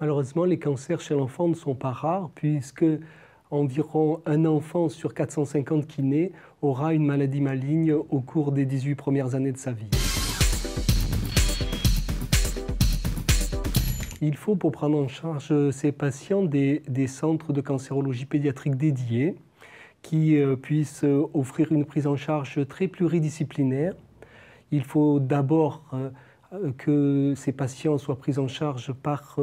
Malheureusement, les cancers chez l'enfant ne sont pas rares puisque environ un enfant sur 450 qui naît aura une maladie maligne au cours des 18 premières années de sa vie. Il faut, pour prendre en charge ces patients, des centres de cancérologie pédiatrique dédiés qui puissent offrir une prise en charge très pluridisciplinaire. Il faut d'abord que ces patients soient pris en charge par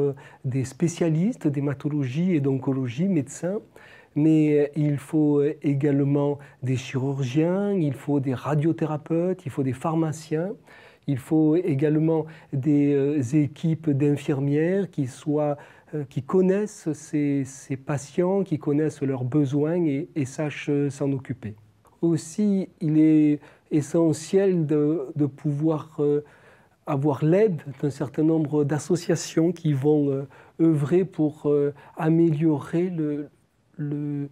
des spécialistes d'hématologie et d'oncologie, médecins, mais il faut également des chirurgiens, il faut des radiothérapeutes, il faut des pharmaciens, il faut également des équipes d'infirmières qui connaissent ces patients, qui connaissent leurs besoins et sachent s'en occuper. Aussi, il est essentiel de pouvoir avoir l'aide d'un certain nombre d'associations qui vont œuvrer pour améliorer le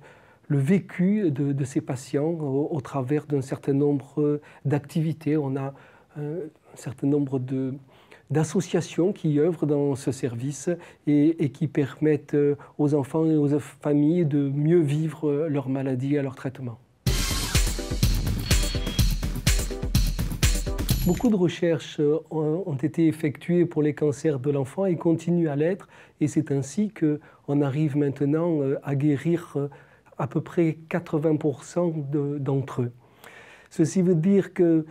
vécu de ces patients au travers d'un certain nombre d'activités. On a un certain nombre d'associations qui œuvrent dans ce service et qui permettent aux enfants et aux familles de mieux vivre leur maladie et leur traitement. Beaucoup de recherches ont été effectuées pour les cancers de l'enfant et continuent à l'être. Et c'est ainsi qu'on arrive maintenant à guérir à peu près 80% d'entre eux. Ceci veut dire que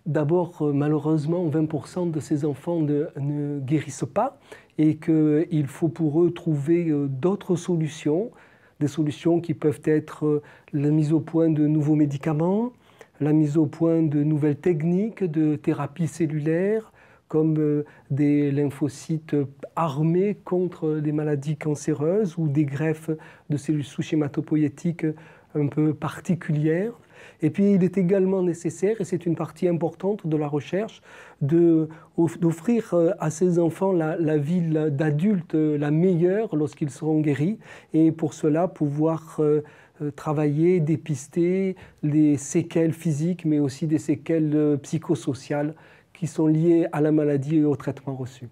d'abord, malheureusement, 20% de ces enfants ne guérissent pas et qu'il faut pour eux trouver d'autres solutions, des solutions qui peuvent être la mise au point de nouveaux médicaments, la mise au point de nouvelles techniques de thérapie cellulaire, comme des lymphocytes armés contre les maladies cancéreuses ou des greffes de cellules souches hématopoïétiques un peu particulières. Et puis il est également nécessaire, et c'est une partie importante de la recherche, d'offrir à ces enfants la vie d'adulte la meilleure lorsqu'ils seront guéris, et pour cela pouvoir travailler, dépister les séquelles physiques, mais aussi des séquelles psychosociales qui sont liées à la maladie et au traitement reçu.